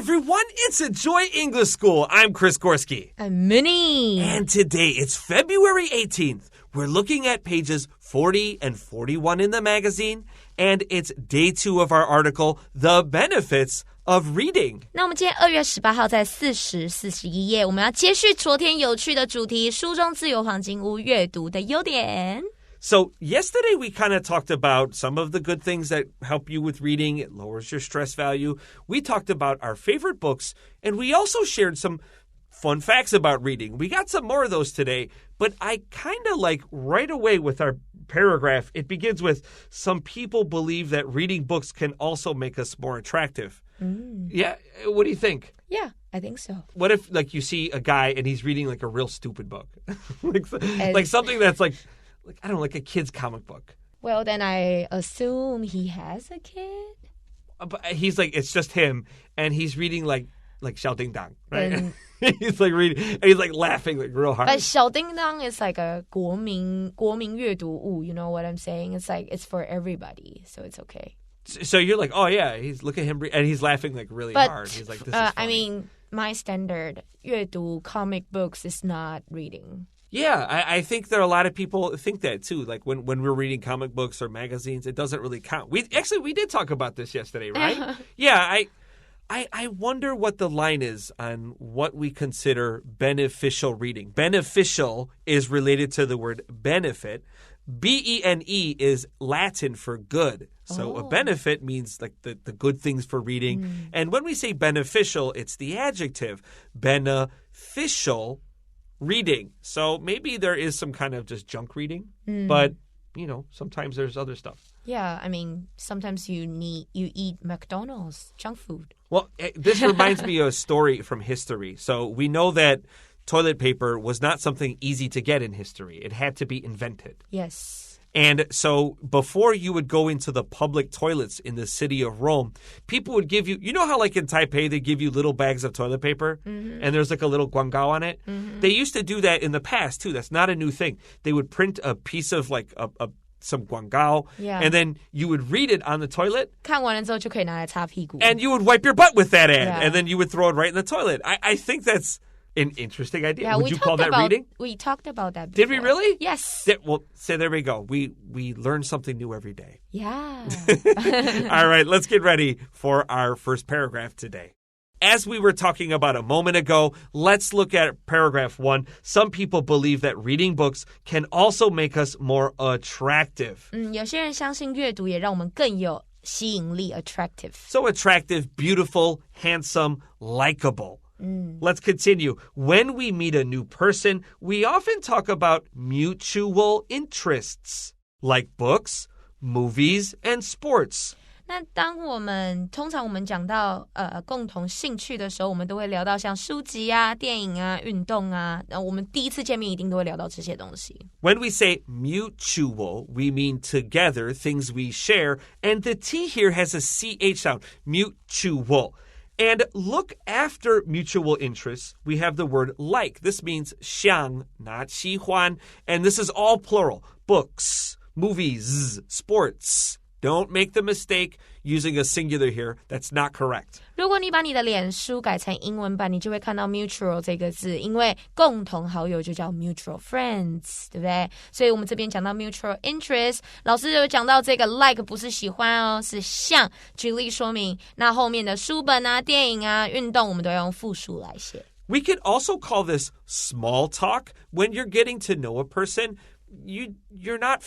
everyone, it's a Joy English School. I'm Chris Gorski. I'm Minnie. And today it's February 18th. We're looking at pages 40 and 41 in the magazine, and it's day 2 of our article, The Benefits of Reading. 那我们今天2月18号在40、41页，我们要接续昨天有趣的主题，书中自有黄金屋，阅读的优点。So yesterday we kind of talked about some of the good things that help you with reading. It lowers your stress value. We talked about our favorite books, and we also shared some fun facts about reading. We got some more of those today, but I kind of like right away with our paragraph, it begins with, some people believe that reading books can also make us more attractive. Yeah, what do you think? Yeah, I think so. What if like you see a guy and he's reading like a real stupid book? like something that's like, I don't know, like a kid's comic book. Well, then I assume he has a kid. But he's like, it's just him, and he's reading like 小叮当, right? He's like reading, and he's like laughing like real hard. But 小叮当 is like a 国民阅读物, you know what I'm saying? It's like, it's for everybody, so it's okay. So you're like, oh yeah, look at him, and he's laughing like really hard. He's like, this is funny. I mean, my standard, 阅读 comic books is not reading. Yeah, I think there are a lot of people think that too. Like when we're reading comic books or magazines, it doesn't really count. We did talk about this yesterday, right? Yeah, I wonder what the line is on what we consider beneficial reading. Beneficial is related to the word benefit. B-E-N-E is Latin for good. So a benefit means like the good things for reading. And when we say beneficial, it's the adjective. Beneficial reading. So maybe there is some kind of just junk reading, but, you know, sometimes there's other stuff. Yeah, I mean, sometimes you eat McDonald's, junk food. Well, this reminds me of a story from history. So we know that toilet paper was not something easy to get in history. It had to be invented. Yes. And so before you would go into the public toilets in the city of Rome, people would give you know how like in Taipei they give you little bags of toilet paper and there's like a little guangao on it? They used to do that in the past too. That's not a new thing. They would print a piece of like some guangao and then you would read it on the toilet. 看完了之后就可以拿来擦屁股. And you would wipe your butt with that ad and then you would throw it right in the toilet. I think that's an interesting idea. Yeah, would you call that reading? We talked about that before. Did we really? Yes. Well, so there we go. We learn something new every day. Yeah. All right, let's get ready for our first paragraph today. As we were talking about a moment ago, let's look at paragraph 1. Some people believe that reading books can also make us more attractive. 有些人相信阅读也让我们更有吸引力 attractive. So attractive, beautiful, handsome, likable. Let's continue. When we meet a new person, we often talk about mutual interests, like books, movies, and sports. 那通常我们讲到共同兴趣的时候，我们都会聊到像书籍啊、电影啊、运动啊。我们第一次见面一定都会聊到这些东西。When we say mutual, we mean together, things we share, and the T here has a CH sound, mutual. And look after mutual interests, we have the word like. This means 相, not 喜欢. And this is all plural. Books, movies, sports. Don't make the mistake using a singular here. That's not correct. 如果你把你的脸书改成英文版，你就会看到 mutual 这个字，因为共同好友就叫 mutual friends， 对不对？所以我们这边讲到 mutual interest， 老师有讲到这个 like 不是喜欢哦，是像。举例说明，那后面的书本啊、电影啊、运动，我们都要用复数来写。We could also call this small talk. When you're getting to know a person, you're not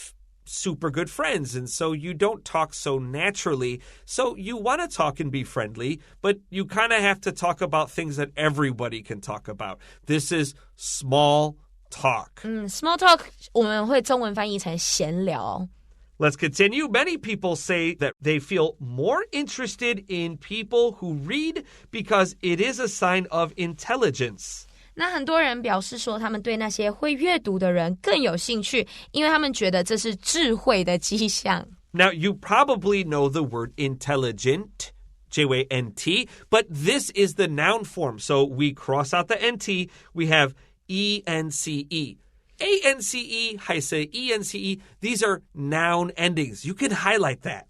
super good friends, and so you don't talk so naturally. So you want to talk and be friendly, but you kind of have to talk about things that everybody can talk about. This is small talk. Small talk 我们会中文翻译成闲聊。Let's continue. Many people say that they feel more interested in people who read because it is a sign of intelligence. 那很多人表示说，他们对那些会阅读的人更有兴趣，因为他们觉得这是智慧的迹象。Now, you probably know the word intelligent, J-A-N-T, but this is the noun form. So we cross out the N-T, we have E-N-C-E. A-N-C-E, 还是 E-N-C-E, these are noun endings. You can highlight that.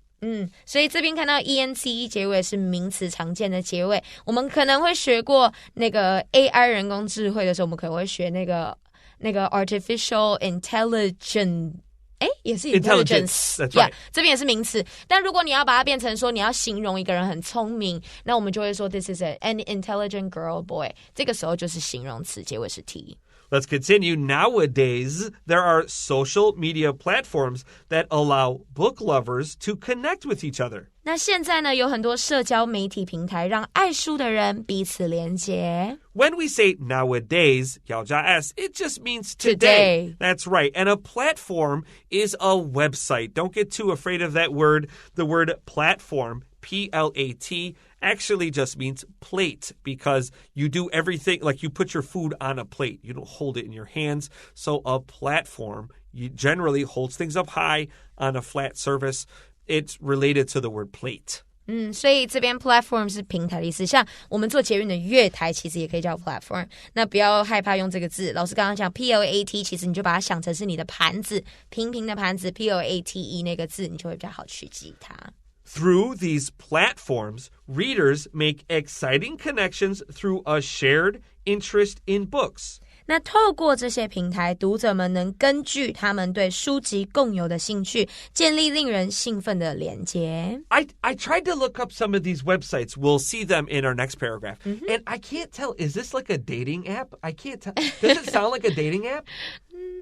所以这边看到 ence 结尾是名词常见的结尾，我们可能会学过那个 AI 人工智慧的时候，我们可能会学那个 artificial intelligence， 也是 intelligence， That's right. 这边也是名词。但如果你要把它变成说你要形容一个人很聪明，那我们就会说 this is an intelligent girl boy， 这个时候就是形容词，结尾是 t。Let's continue. Nowadays, there are social media platforms that allow book lovers to connect with each other. 那现在呢，有很多社交媒体平台让爱书的人彼此连结。When we say nowadays, 要加 s, it just means today. That's right. And a platform is a website. Don't get too afraid of that word. The word platform, P-L-A-T, actually just means plate because you do everything, like you put your food on a plate. You don't hold it in your hands. So a platform generally holds things up high on a flat surface. It's related to the word plate. 所以这边 platform 是平台的意思，像我们做捷运的月台其实也可以叫 platform。那不要害怕用这个字，老师刚刚讲 plate， 其实你就把它想成是你的盘子，平平的盘子 plate 那个字，你就会比较好去记它。Through these platforms, readers make exciting connections through a shared interest in books. 那透过这些平台，读者们能根据他们对书籍共有的兴趣，建立令人兴奋的连结。I tried to look up some of these websites. We'll see them in our next paragraph. And I can't tell, is this like a dating app? I can't tell. Does it sound like a dating app?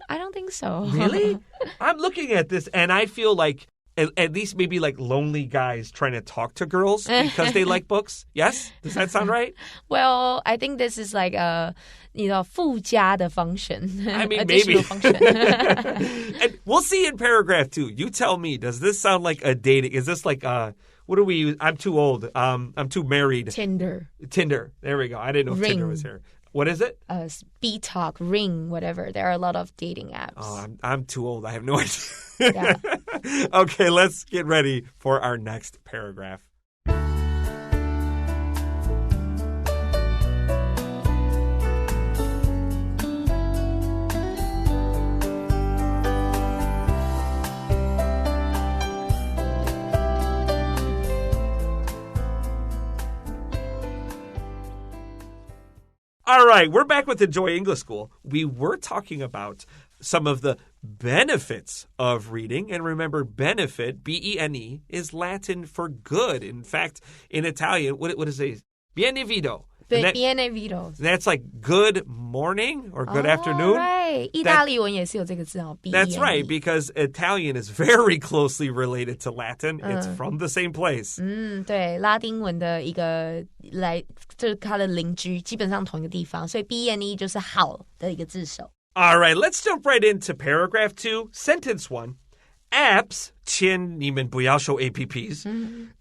I don't think so. Really? I'm looking at this and I feel like at least maybe like lonely guys trying to talk to girls because they like books. Yes? Does that sound right? Well, I think this is like a,附加的 function. I mean, maybe. And we'll see in paragraph 2. You tell me, does this sound like a dating? Is this like what do we use? I'm too old. I'm too married. Tinder. There we go. I didn't know if Tinder was here. What is it? Speed Talk, Ring, whatever. There are a lot of dating apps. Oh, I'm too old. I have no idea. Yeah. Okay, let's get ready for our next paragraph. All right, we're back with Enjoy English School. We were talking about some of the benefits of reading. And remember, benefit, B-E-N-E, is Latin for good. In fact, in Italian, what is it? Benevido. Benevido. That's like good morning or good afternoon. Right. 意大利文也是有这个字哦 That's right, because Italian is very closely related to Latin. It's from the same place. 对，拉丁文的一个就是它的邻居，基本上同一个地方，所以 B-E-N-E 就是好的一个字首。All right, let's jump right into paragraph 2, sentence 1. Apps, 请你们不要说 APPs,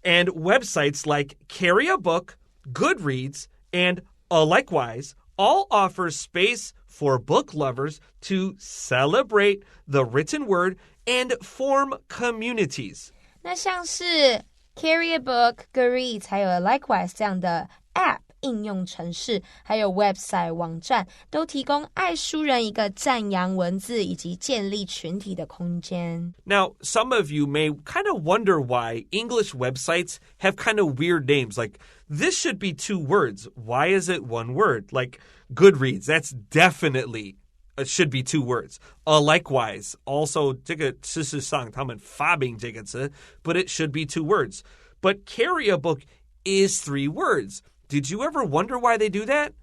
and websites like Carry a Book, Goodreads, and Likewise all offer space for book lovers to celebrate the written word and form communities. 那像是 Carry a Book, Goodreads 还有 Likewise 这样的 App 应用程式，还有 website 网站，都提供爱书人一个赞扬文字以及建立群体的空间。Now, some of you may kind of wonder why English websites have kind of weird names. Like, this should be 2 words. Why is it 1 word? Like Goodreads, that's definitely it should be 2 words. Likewise, also 这个事实上他们发明这个词 but it should be 2 words. But Carry a Book is 3 words. Did you ever wonder why they do that?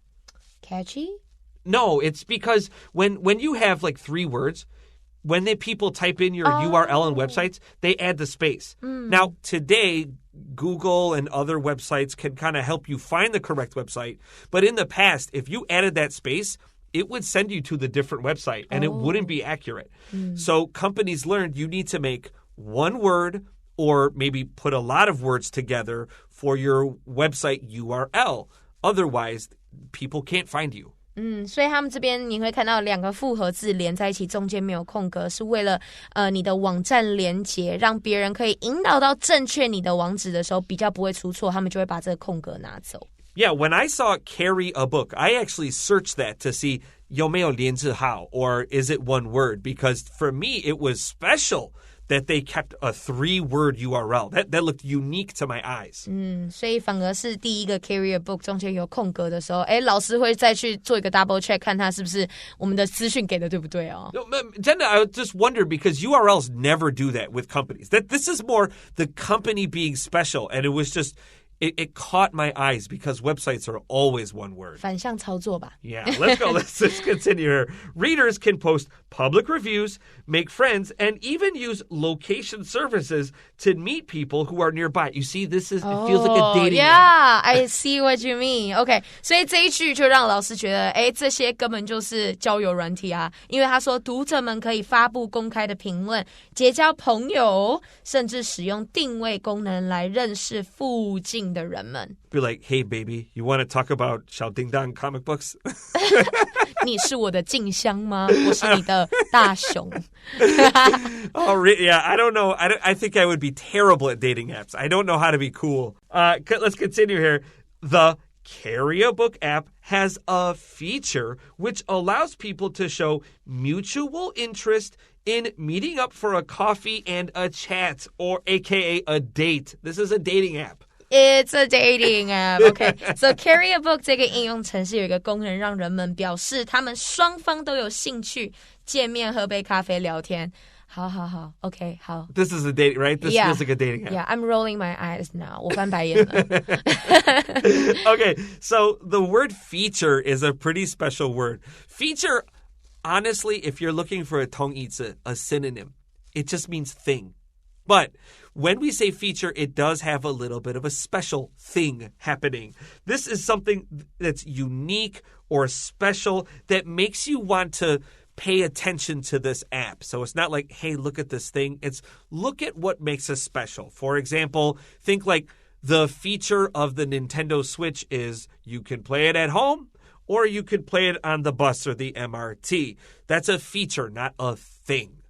Catchy? No, it's because when you have like 3 words, when people type in your URL on websites, they add the space. Now, today, Google and other websites can kind of help you find the correct website. But in the past, if you added that space, it would send you to the different website and it wouldn't be accurate. So companies learned you need to make 1 word or maybe put a lot of words together for your website URL. Otherwise, people can't find you. 所以他们这边你会看到2个复合字连在一起，中间没有空格，是为了你的网站连结，让别人可以引导到正确你的网址的时候比较不会出错，他们就会把这个空格拿走。Yeah, when I saw Carry a Book, I actually searched that to see 有没有连字号 or is it 1 word? Because for me, it was special that they kept a 3-word URL. That looked unique to my eyes. 所以反而是第一个 carrier book 中间有空格的时候，老师会再去做一个 double check， 看他是不是我们的资讯给的对不对哦。No, Jenna, I just wonder because URLs never do that with companies. This is more the company being special, and it was just it caught my eyes because websites are always one word. 反向操作吧。Yeah, let's go. Let's continue here. Readers can post public reviews, make friends, and even use location services to meet people who are nearby. You see, it feels like a dating app. I see what you mean. Okay, 所以这一句就让老师觉得，这些根本就是交友软体啊，因为他说读者们可以发布公开的评论，结交朋友，甚至使用定位功能来认识附近的人们。Be like, hey, baby, you want to talk about 小叮当 comic books? 你是我的静香吗？我是你的大熊。Yeah, I don't know. I think I would be terrible at dating apps. I don't know how to be cool. Let's continue here. The Carry a Book app has a feature which allows people to show mutual interest in meeting up for a coffee and a chat, or aka a date. This is a dating app.It's a dating app. Okay, so Carry a Book 这个应用程式有一个功能，让人们表示他们双方都有兴趣见面喝杯咖啡聊天。好 OK 好。 This is a date, right? This feels like a dating app. Yeah, I'm rolling my eyes now. 我翻白眼了。Okay, so the word feature is a pretty special word. Feature, honestly, if you're looking for a 同义词, a synonym, it just means thing. But when we say feature, it does have a little bit of a special thing happening. This is something that's unique or special that makes you want to pay attention to this app. So it's not like, hey, look at this thing. It's look at what makes us special. For example, think like the feature of the Nintendo Switch is you can play it at home or you can play it on the bus or the MRT. That's a feature, not a thing.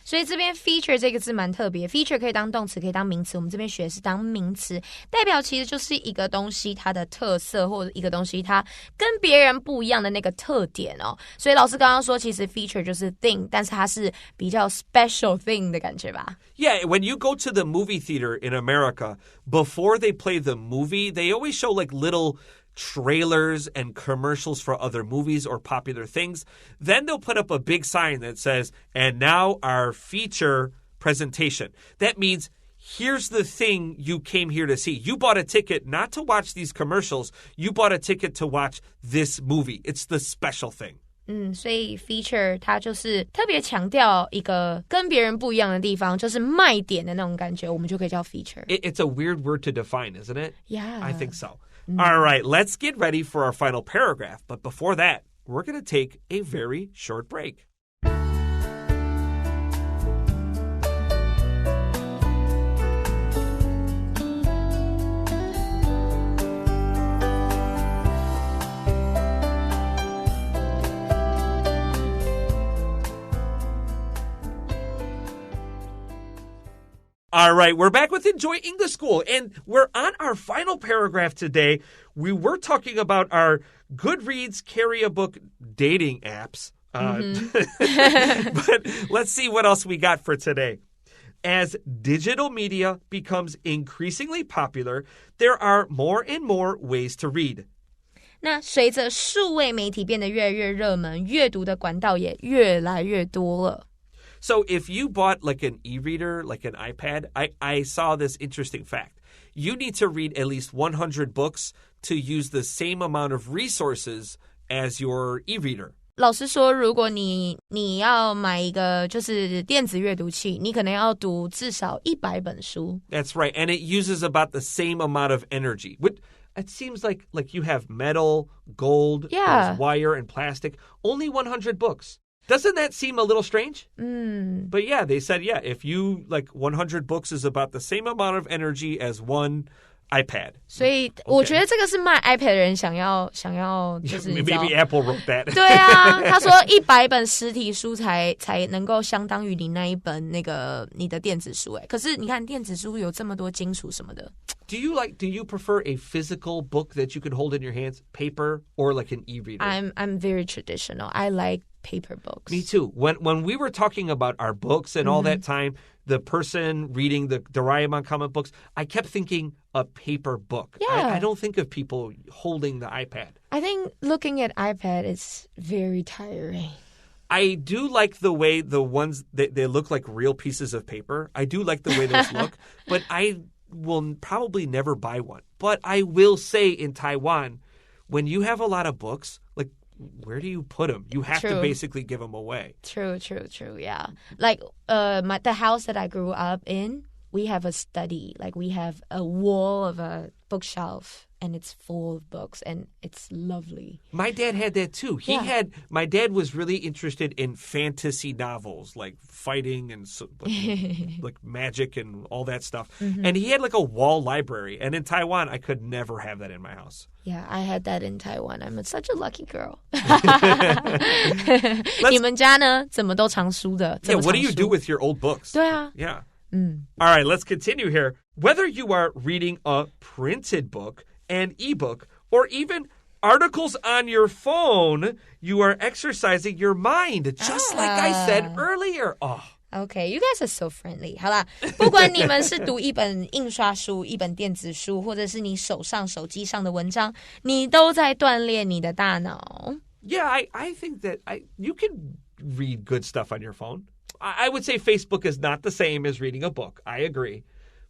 所以这边 feature 这个字蛮特别 feature 可以当动词可以当名词，我们这边学的是当名词，代表其实就是一个东西它的特色，或者一个东西它跟别人不一样的那个特点哦。所以老师刚刚说其实 feature 就是 thing， 但是它是比较 special thing 的感觉吧。 Yeah, when you go to the movie theater in America, before they play the movie, they always show like little trailers and commercials for other movies or popular things. Then they'll put up a big sign that says, and now our feature presentation. That means here's the thing you came here to see. You bought a ticket not to watch these commercials. You bought a ticket to watch this movie. It's the special thing. 所以 feature 它就是特别强调一个跟别人不一样的地方，就是卖点的那种感觉，我们就可以叫 feature. It's a weird word to define, isn't it? Yeah. I think so.All right, let's get ready for our final paragraph. But before that, we're going to take a very short break. All right, we're back with Enjoy English School, and we're on our final paragraph today. We were talking about our Goodreads Carry a Book dating apps. But let's see what else we got for today. As digital media becomes increasingly popular, there are more and more ways to read. 那随着数位媒体变得越来越热门，阅读的管道也越来越多了。So if you bought like an e-reader, like an iPad, I saw this interesting fact. You need to read at least 100 books to use the same amount of resources as your e-reader. 老师说，如果你要买一个就是电子阅读器，你可能要读至少100本书。 That's right, and it uses about the same amount of energy. It seems like you have metal, gold, there's wire, and plastic. Only 100 books. Doesn't that seem a little strange? But yeah, they said, if you, 100 books is about the same amount of energy as one iPad. 所以我觉得这个是卖 iPad 的人想要就是 Maybe Apple wrote that. 对啊，他说100本实体书才能够相当于你那一本那个你的电子书。可是你看电子书有这么多金属什么的。Do you prefer a physical book that you could hold in your hands, paper, or like an e-reader? I'm very traditional. I like paper books. Me too. When we were talking about our books and all that time, the person reading the Doraemon comic books, I kept thinking a paper book. Yeah. I don't think of people holding the iPad. I think looking at iPad is very tiring. I do like the way the ones, they look like real pieces of paper. I do like the way those look, but I will probably never buy one. But I will say in Taiwan, when you have a lot of books, like, where do you put them? You have to basically give them away. True, yeah. Like the house that I grew up in, we have a study. Like we have a wall of a bookshelf and it's full of books and it's lovely. My dad had that too. My dad was really interested in fantasy novels, like fighting and like magic and all that stuff. And he had like a wall library. And in Taiwan, I could never have that in my house. Yeah, I had that in Taiwan. I'm such a lucky girl. 你们家呢？怎么都藏书的？ Yeah, what do you do with your old books? 对啊。Yeah. All right, let's continue here. Whether you are reading a printed book, an ebook, or even articles on your phone, you are exercising your mind, just like I said earlier. Oh. Okay, you guys are so friendly. 好啦，不管你们是读一本印刷书、一本电子书，或者是你手机上的文章，你都在锻炼你的大脑。Yeah, I think that you can read good stuff on your phone. I would say Facebook is not the same as reading a book. I agree.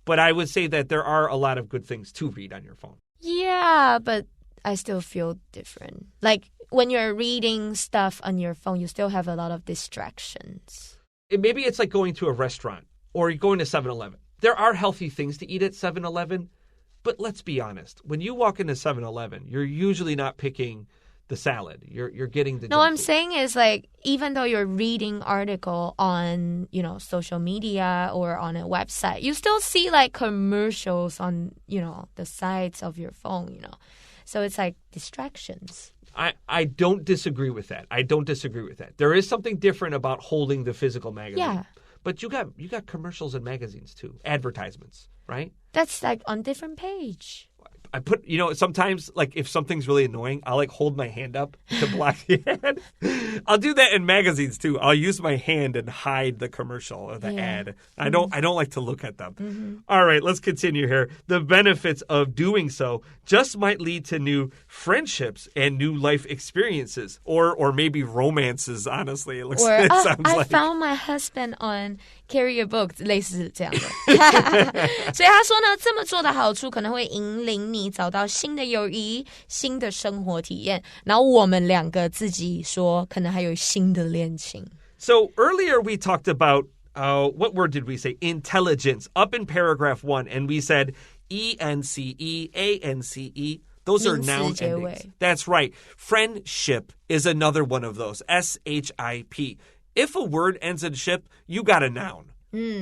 But I would say that there are a lot of good things to read on your phone. Yeah, but I still feel different. Like when you're reading stuff on your phone, you still have a lot of distractions. Maybe it's like going to a restaurant or going to 7-Eleven. There are healthy things to eat at 7-Eleven, but let's be honest. When you walk into 7-Eleven, you're usually not picking the salad. You're getting the No, I'm saying is like even though you're reading article on, social media or on a website, you still see like commercials on, the sides of your phone, So it's like distractions. I don't disagree with that. There is something different about holding the physical magazine. Yeah. But you got commercials and magazines too. Advertisements, right? That's like on different page. I put, sometimes like if something's really annoying, I'll like hold my hand up to block the ad. I'll do that in magazines too. I'll use my hand and hide the commercial or the ad. I don't like to look at them. All right, let's continue here. The benefits of doing so just might lead to new friendships and new life experiences or maybe romances, honestly. It sounds I like. found my husband on carry a book 类似这样的。所以他说呢，这么做的好处可能会引领你找到新的友谊、新的生活体验，然后我们两个自己说可能还有新的恋情。So earlier we talked about what word did we say? Intelligence up in paragraph 1, and we said E-N-C-E, A-N-C-E. Those are noun endings. That's right. Friendship is another one of those. S-H-I-P. If a word ends in ship, you got a noun.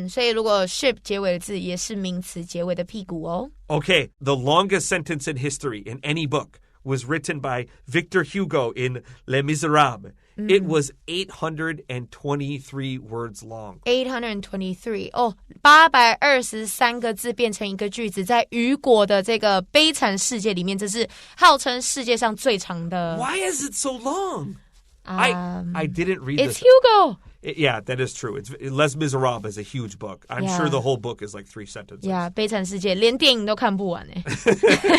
所以如果 ship 结尾的字也是名词结尾的屁股哦。Okay, the longest sentence in history in any book was written by Victor Hugo in Les Miserables. It was 823 words long. 823 823个字变成一个句子，在雨果的这个悲惨世界里面，这是号称世界上最长的。Why is it so long? I didn't read It's this. Hugo. Yeah, that is true. Les Miserables is a huge book. I'm sure the whole book is like 3 sentences. Yeah, 悲惨世界连电影都看不完哎。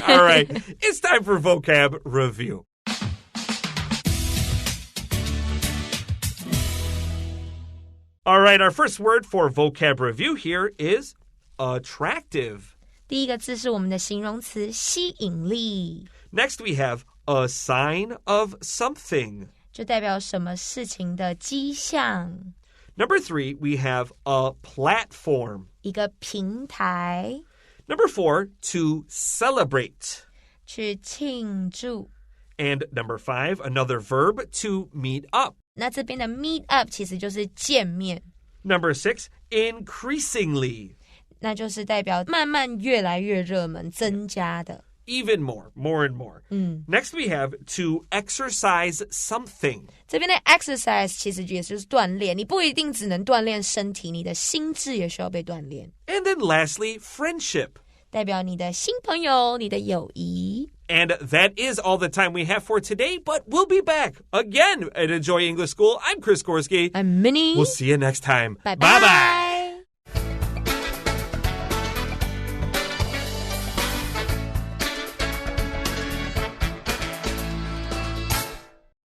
All right, it's time for vocab review. All right, our first word for vocab review here is attractive. 第一个字是我们的形容词吸引力。 Next we have a sign of something. 就代表什么事情的迹象。 Number 3, we have a platform. 一个平台。 Number 4, to celebrate. 去庆祝。 And number 5, another verb, to meet up. 那这边的 meet up 其实就是见面。 Number 6, increasingly. 那就是代表慢慢越来越热门，增加的。 Even more and more. Next we have to exercise something. 这边的 exercise 其实也就是锻炼，你不一定只能锻炼身体，你的心智也需要被锻炼。 And then lastly, friendship. 代表你的新朋友，你的友谊。And that is all the time we have for today, but we'll be back again at Enjoy English School. I'm Chris Gorski. I'm Minnie. We'll see you next time. Bye-bye.